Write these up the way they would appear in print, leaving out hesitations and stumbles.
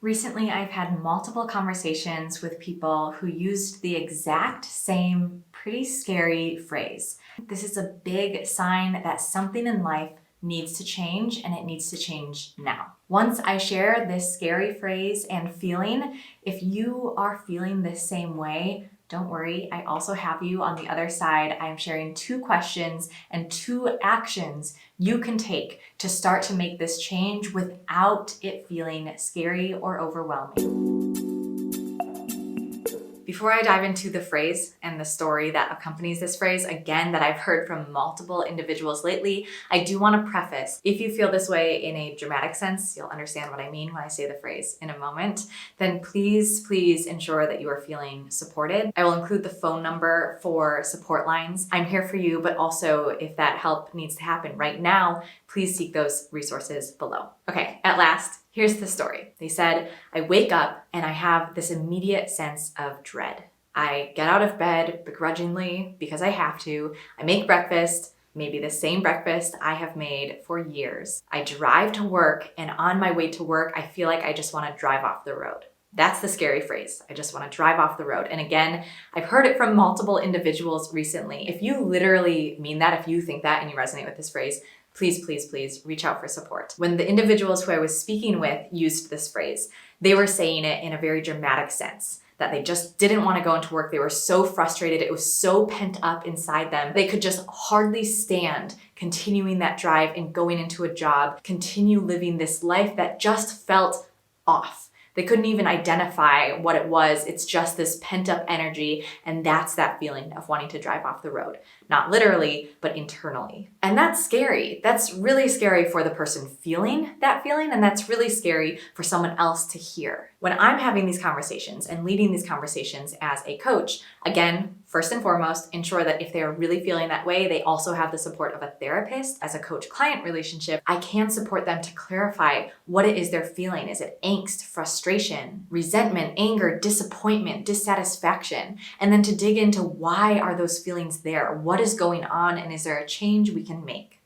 Recently, I've had multiple conversations with people who used the exact same pretty scary phrase. This is a big sign that something in life needs to change, and it needs to change now. Once I share this scary phrase and feeling, if you are feeling the same way, don't worry, I also have you on the other side. I'm sharing 2 questions and 2 actions you can take to start to make this change without it feeling scary or overwhelming. Before I dive into the phrase and the story that accompanies this phrase, again, that I've heard from multiple individuals lately, I do want to preface, if you feel this way in a dramatic sense, you'll understand what I mean when I say the phrase in a moment, then please ensure that you are feeling supported. I will include the phone number for support lines. I'm here for you, but also if that help needs to happen right now, please seek those resources below. Okay, at last, here's the story. They said, I wake up and I have this immediate sense of dread. I get out of bed begrudgingly because I have to. I make breakfast, maybe the same breakfast I have made for years. I drive to work, and on my way to work, I feel like I just want to drive off the road. That's the scary phrase. I just want to drive off the road. And again, I've heard it from multiple individuals recently. If you literally mean that, if you think that and you resonate with this phrase, please reach out for support. When the individuals who I was speaking with used this phrase, they were saying it in a very dramatic sense, that they just didn't want to go into work. They were so frustrated. It was so pent up inside them. They could just hardly stand continuing that drive and going into a job, continue living this life that just felt off. They couldn't even identify what it was. It's just this pent up energy, and that's that feeling of wanting to drive off the road. Not literally, but internally. And that's scary. That's really scary for the person feeling that feeling, and that's really scary for someone else to hear. When I'm having these conversations and leading these conversations as a coach, again, first and foremost, ensure that if they are really feeling that way, they also have the support of a therapist. As a coach-client relationship, I can support them to clarify what it is they're feeling. Is it angst, frustration, resentment, anger, disappointment, dissatisfaction? And then to dig into why are those feelings there? What is going on, and is there a change we can make?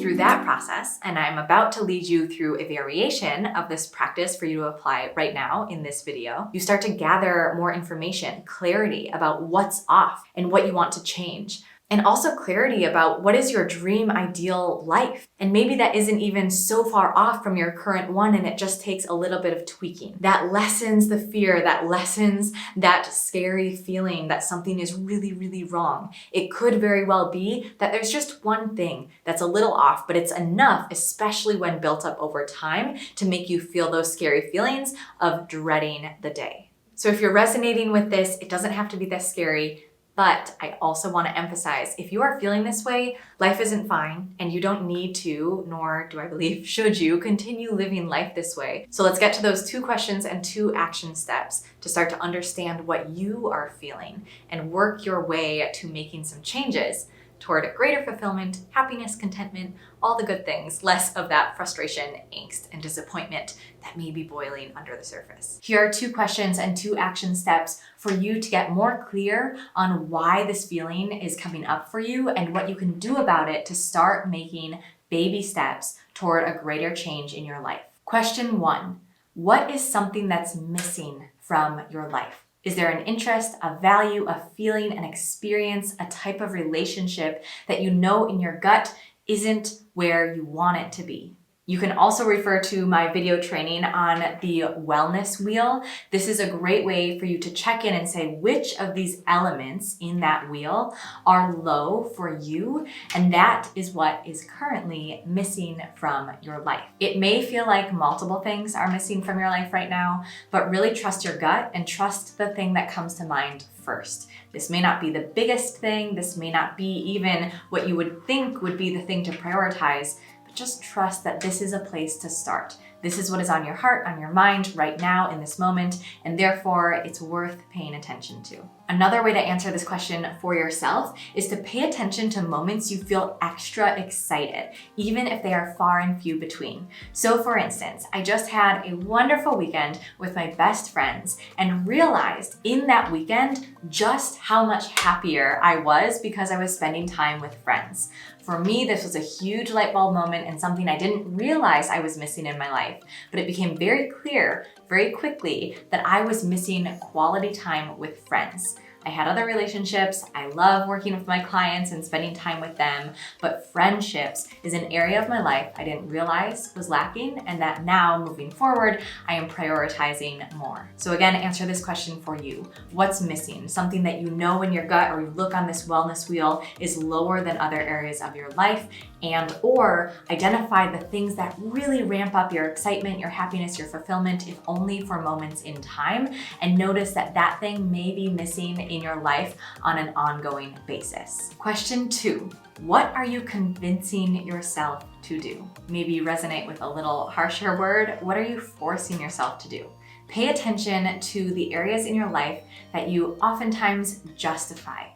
Through that process, and I'm about to lead you through a variation of this practice for you to apply right now in this video, you start to gather more information, clarity about what's off and what you want to change. And also clarity about what is your dream ideal life. And maybe that isn't even so far off from your current one, and it just takes a little bit of tweaking. That lessens the fear, that lessens that scary feeling that something is really wrong. It could very well be that there's just one thing that's a little off, but it's enough, especially when built up over time, to make you feel those scary feelings of dreading the day. So if you're resonating with this, it doesn't have to be this scary. But I also want to emphasize, if you are feeling this way, life isn't fine, and you don't need to, nor do I believe should you, continue living life this way. So let's get to those 2 questions and 2 action steps to start to understand what you are feeling and work your way to making some changes toward greater fulfillment, happiness, contentment, all the good things, less of that frustration, angst, and disappointment that may be boiling under the surface. Here are 2 questions and 2 action steps for you to get more clear on why this feeling is coming up for you and what you can do about it to start making baby steps toward a greater change in your life. Question 1, what is something that's missing from your life? Is there an interest, a value, a feeling, an experience, a type of relationship that you know in your gut isn't where you want it to be? You can also refer to my video training on the wellness wheel. This is a great way for you to check in and say which of these elements in that wheel are low for you, and that is what is currently missing from your life. It may feel like multiple things are missing from your life right now, but really trust your gut and trust the thing that comes to mind first. This may not be the biggest thing. This may not be even what you would think would be the thing to prioritize. Just trust that this is a place to start. This is what is on your heart, on your mind right now in this moment, and therefore it's worth paying attention to. Another way to answer this question for yourself is to pay attention to moments you feel extra excited, even if they are far and few between. So for instance, I just had a wonderful weekend with my best friends and realized in that weekend just how much happier I was because I was spending time with friends. For me, this was a huge light bulb moment and something I didn't realize I was missing in my life, but it became very clear very quickly that I was missing quality time with friends. I had other relationships. I love working with my clients and spending time with them, but friendships is an area of my life I didn't realize was lacking, and that now, moving forward, I am prioritizing more. So again, answer this question for you. What's missing? Something that you know in your gut or you look on this wellness wheel is lower than other areas of your life, and or identify the things that really ramp up your excitement, your happiness, your fulfillment, if only for moments in time, and notice that that thing may be missing in your life on an ongoing basis. Question 2, what are you convincing yourself to do? Maybe you resonate with a little harsher word. What are you forcing yourself to do? Pay attention to the areas in your life that you oftentimes justify.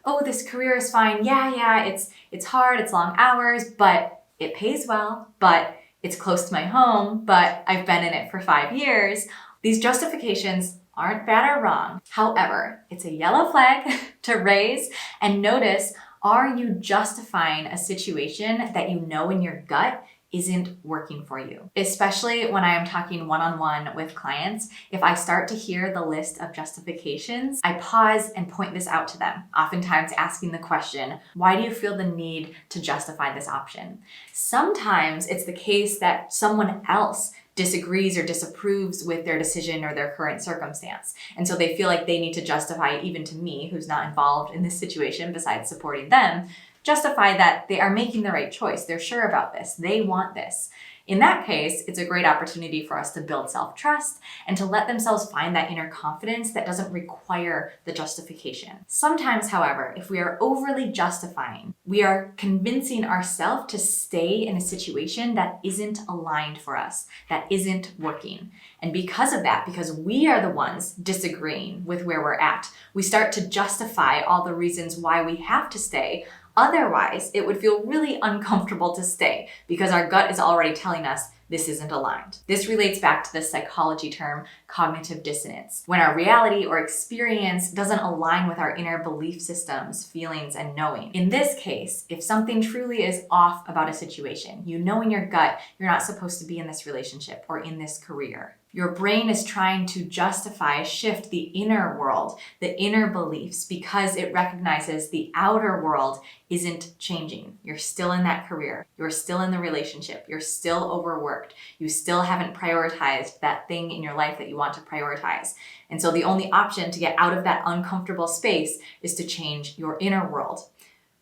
Oh, this career is fine. Yeah, it's hard, it's long hours, but it pays well, but it's close to my home, but I've been in it for 5 years. These justifications aren't bad or wrong. However, it's a yellow flag to raise and notice, are you justifying a situation that you know in your gut isn't working for you? Especially when I am talking one-on-one with clients, if I start to hear the list of justifications, I pause and point this out to them, oftentimes asking the question, why do you feel the need to justify this option? Sometimes it's the case that someone else disagrees or disapproves with their decision or their current circumstance. And so they feel like they need to justify, even to me, who's not involved in this situation besides supporting them, justify that they are making the right choice. They're sure about this. They want this. In that case, it's a great opportunity for us to build self-trust and to let themselves find that inner confidence that doesn't require the justification. Sometimes, however, if we are overly justifying, we are convincing ourselves to stay in a situation that isn't aligned for us, that isn't working. And because of that, because we are the ones disagreeing with where we're at, we start to justify all the reasons why we have to stay. Otherwise, it would feel really uncomfortable to stay because our gut is already telling us this isn't aligned. This relates back to the psychology term cognitive dissonance, when our reality or experience doesn't align with our inner belief systems, feelings, and knowing. In this case, if something truly is off about a situation, you know in your gut you're not supposed to be in this relationship or in this career. Your brain is trying to justify, shift the inner world, the inner beliefs, because it recognizes the outer world isn't changing. You're still in that career. You're still in the relationship. You're still overworked. You still haven't prioritized that thing in your life that you want to prioritize. And so the only option to get out of that uncomfortable space is to change your inner world,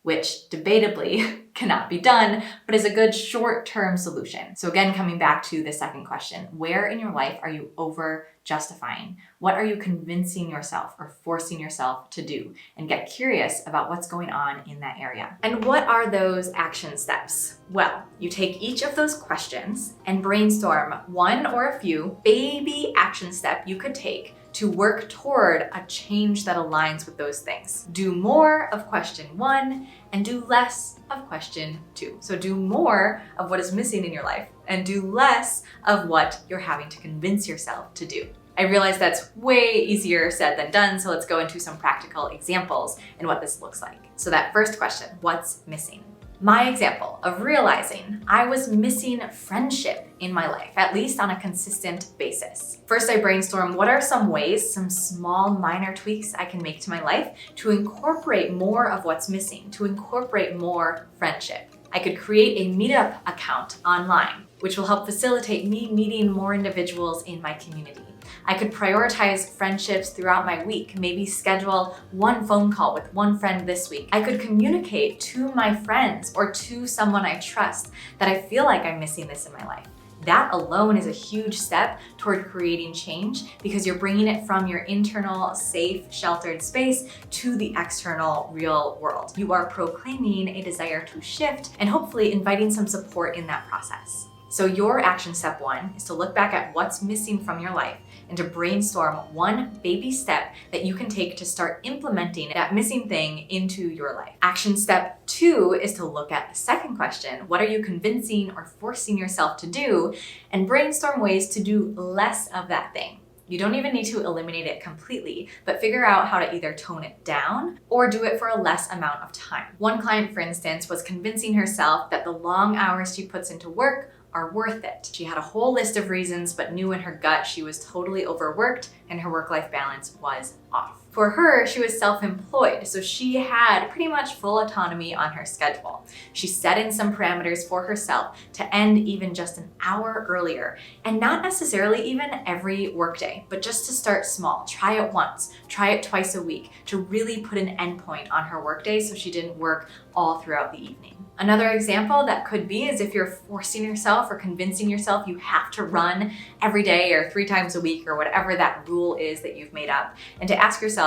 which debatably cannot be done, but is a good short-term solution. So again, coming back to the second question, where in your life are you over-justifying? What are you convincing yourself or forcing yourself to do? And get curious about what's going on in that area. And what are those action steps? Well, you take each of those questions and brainstorm one or a few baby action steps you could take to work toward a change that aligns with those things. Do more of question 1 and do less of question 2. So do more of what is missing in your life and do less of what you're having to convince yourself to do. I realize that's way easier said than done, so let's go into some practical examples and what this looks like. So that first question, what's missing? My example of realizing I was missing friendship in my life, at least on a consistent basis. First, I brainstormed what are some ways, some small minor tweaks I can make to my life to incorporate more of what's missing, to incorporate more friendship. I could create a meetup account online, which will help facilitate me meeting more individuals in my community. I could prioritize friendships throughout my week, maybe schedule one phone call with one friend this week. I could communicate to my friends or to someone I trust that I feel like I'm missing this in my life. That alone is a huge step toward creating change because you're bringing it from your internal, safe, sheltered space to the external, real world. You are proclaiming a desire to shift and hopefully inviting some support in that process. So your action step 1 is to look back at what's missing from your life and to brainstorm one baby step that you can take to start implementing that missing thing into your life. Action step 2 is to look at the second question, what are you convincing or forcing yourself to do, and brainstorm ways to do less of that thing. You don't even need to eliminate it completely, but figure out how to either tone it down or do it for a less amount of time. One client, for instance, was convincing herself that the long hours she puts into work are worth it. She had a whole list of reasons, but knew in her gut she was totally overworked and her work-life balance was off. For her, she was self-employed, so she had pretty much full autonomy on her schedule. She set in some parameters for herself to end even just an hour earlier, and not necessarily even every workday, but just to start small. Try it once, try it twice a week to really put an endpoint on her workday so she didn't work all throughout the evening. Another example that could be is if you're forcing yourself or convincing yourself you have to run every day or 3 times a week or whatever that rule is that you've made up, and to ask yourself,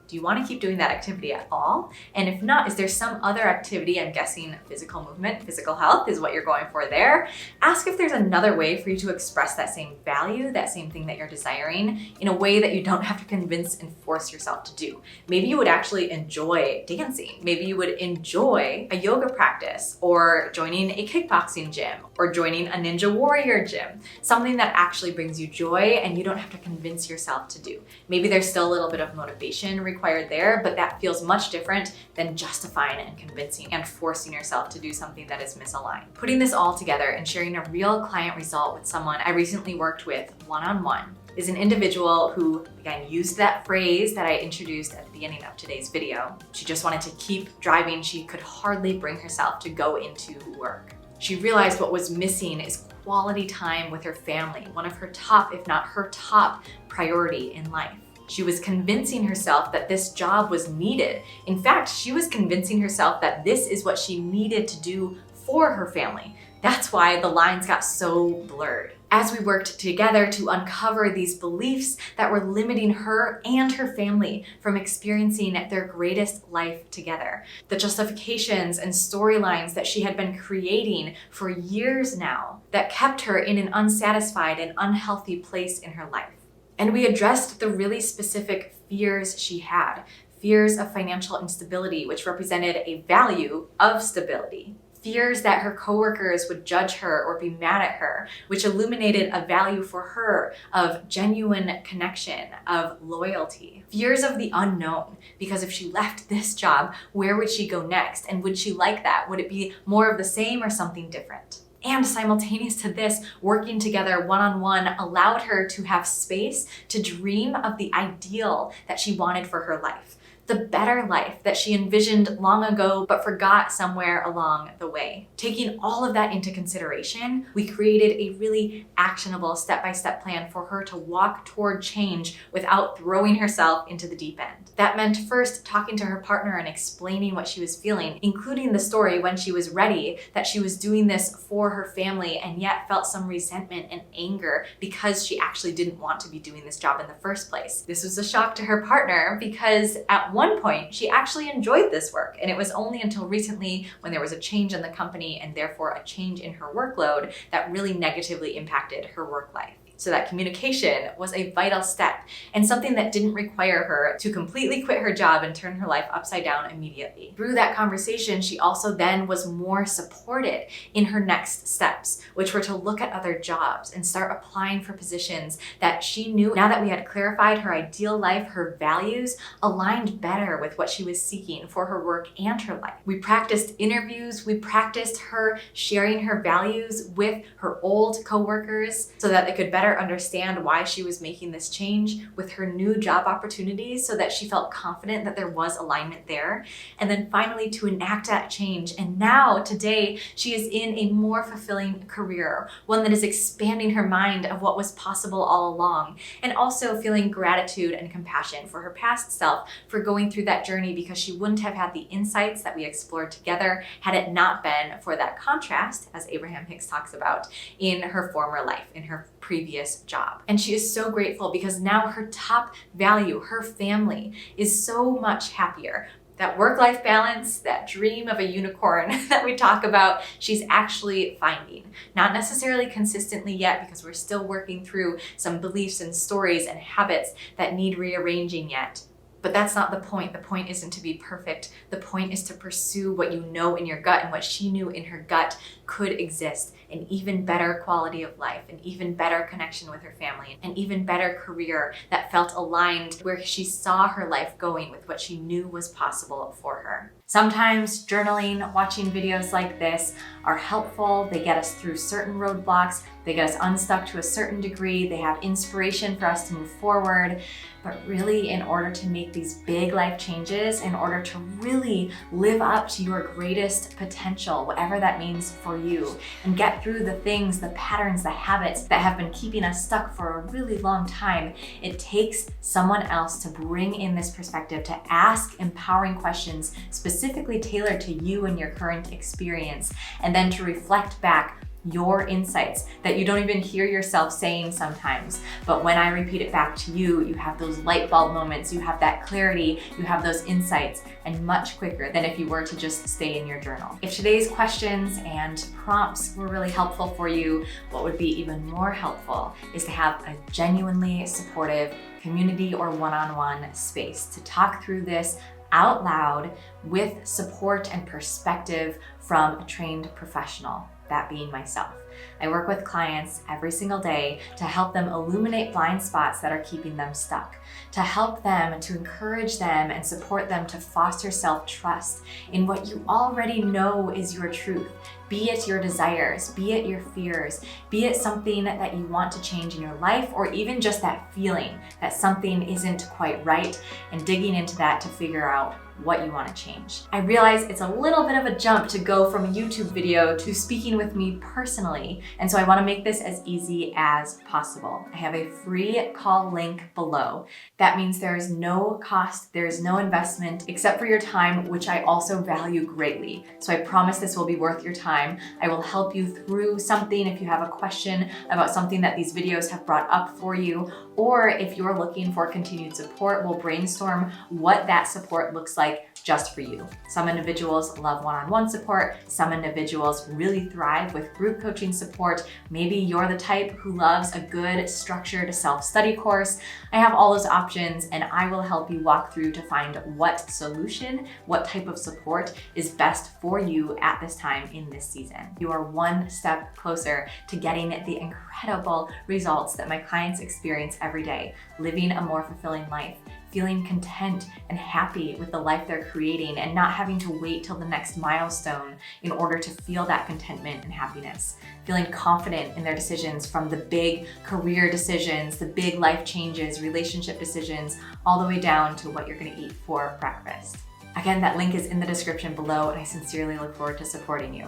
do you want to keep doing that activity at all? And if not, is there some other activity? I'm guessing physical movement, physical health is what you're going for there. Ask if there's another way for you to express that same value, that same thing that you're desiring, in a way that you don't have to convince and force yourself to do. Maybe you would actually enjoy dancing. Maybe you would enjoy a yoga practice, or joining a kickboxing gym, or joining a Ninja Warrior gym. Something that actually brings you joy and you don't have to convince yourself to do. Maybe there's still a little bit of motivation required there, but that feels much different than justifying and convincing and forcing yourself to do something that is misaligned. Putting this all together and sharing a real client result with someone I recently worked with one-on-one is an individual who, again, used that phrase that I introduced at the beginning of today's video. She just wanted to keep driving. She could hardly bring herself to go into work. She realized what was missing is quality time with her family, one of her top, if not her top, priority in life. She was convincing herself that this job was needed. In fact, she was convincing herself that this is what she needed to do for her family. That's why the lines got so blurred. As we worked together to uncover these beliefs that were limiting her and her family from experiencing their greatest life together, the justifications and storylines that she had been creating for years now that kept her in an unsatisfied and unhealthy place in her life. And we addressed the really specific fears she had. Fears of financial instability, which represented a value of stability. Fears that her coworkers would judge her or be mad at her, which illuminated a value for her of genuine connection, of loyalty. Fears of the unknown, because if she left this job, where would she go next? And would she like that? Would it be more of the same or something different? And simultaneous to this, working together one-on-one allowed her to have space to dream of the ideal that she wanted for her life. The better life that she envisioned long ago but forgot somewhere along the way. Taking all of that into consideration, we created a really actionable step-by-step plan for her to walk toward change without throwing herself into the deep end. That meant first talking to her partner and explaining what she was feeling, including the story when she was ready that she was doing this for her family and yet felt some resentment and anger because she actually didn't want to be doing this job in the first place. This was a shock to her partner because at one point, she actually enjoyed this work, and it was only until recently when there was a change in the company and therefore a change in her workload that really negatively impacted her work life. So that communication was a vital step and something that didn't require her to completely quit her job and turn her life upside down immediately. Through that conversation, she also then was more supported in her next steps, which were to look at other jobs and start applying for positions that she knew, now that we had clarified her ideal life, her values aligned better with what she was seeking for her work and her life. We practiced interviews, we practiced her sharing her values with her old coworkers so that they could better understand why she was making this change with her new job opportunities so that she felt confident that there was alignment there. And then finally to enact that change. And now today she is in a more fulfilling career, one that is expanding her mind of what was possible all along, and also feeling gratitude and compassion for her past self for going through that journey, because she wouldn't have had the insights that we explored together had it not been for that contrast, as Abraham Hicks talks about, in her former life, in her previous job. And she is so grateful because now her top value, her family, is so much happier. That work-life balance, that dream of a unicorn that we talk about, she's actually finding. Not necessarily consistently yet, because we're still working through some beliefs and stories and habits that need rearranging yet. But that's not the point. The point isn't to be perfect. The point is to pursue what you know in your gut and what she knew in her gut could exist. an even better quality of life, an even better connection with her family, an even better career that felt aligned, where she saw her life going with what she knew was possible for her. Sometimes journaling, watching videos like this are helpful. They get us through certain roadblocks. They get us unstuck to a certain degree. They have inspiration for us to move forward. But really, in order to make these big life changes, in order to really live up to your greatest potential, whatever that means for you, and get through the things, the patterns, the habits that have been keeping us stuck for a really long time, it takes someone else to bring in this perspective, to ask empowering questions specifically tailored to you and your current experience, and then to reflect back your insights that you don't even hear yourself saying sometimes. But when I repeat it back to you, you have those light bulb moments, you have that clarity, you have those insights, and much quicker than if you were to just stay in your journal. If today's questions and prompts were really helpful for you, what would be even more helpful is to have a genuinely supportive community or one-on-one space to talk through this out loud with support and perspective from a trained professional, that being myself. I work with clients every single day to help them illuminate blind spots that are keeping them stuck, to help them, to encourage them and support them to foster self-trust in what you already know is your truth. Be it your desires, be it your fears, be it something that you want to change in your life, or even just that feeling that something isn't quite right, and digging into that to figure out what you want to change. I realize it's a little bit of a jump to go from a YouTube video to speaking with me personally, and so I want to make this as easy as possible. I have a free call link below. That means there is no cost, there is no investment except for your time, which I also value greatly. So I promise this will be worth your time. I will help you through something if you have a question about something that these videos have brought up for you, or if you're looking for continued support, we'll brainstorm what that support looks like just for you. Some individuals love one-on-one support. Some individuals really thrive with group coaching support. Maybe you're the type who loves a good structured self-study course. I have all those options, and I will help you walk through to find what solution, what type of support is best for you at this time in this season. You are one step closer to getting the incredible results that my clients experience every day, living a more fulfilling life, feeling content and happy with the life they're creating, and not having to wait till the next milestone in order to feel that contentment and happiness. Feeling confident in their decisions, from the big career decisions, the big life changes, relationship decisions, all the way down to what you're gonna eat for breakfast. Again, that link is in the description below, and I sincerely look forward to supporting you.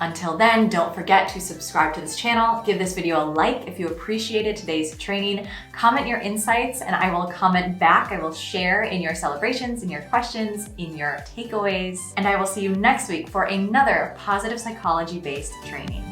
Until then, don't forget to subscribe to this channel, give this video a like if you appreciated today's training, comment your insights, and I will comment back. I will share in your celebrations, in your questions, in your takeaways, and I will see you next week for another positive psychology-based training.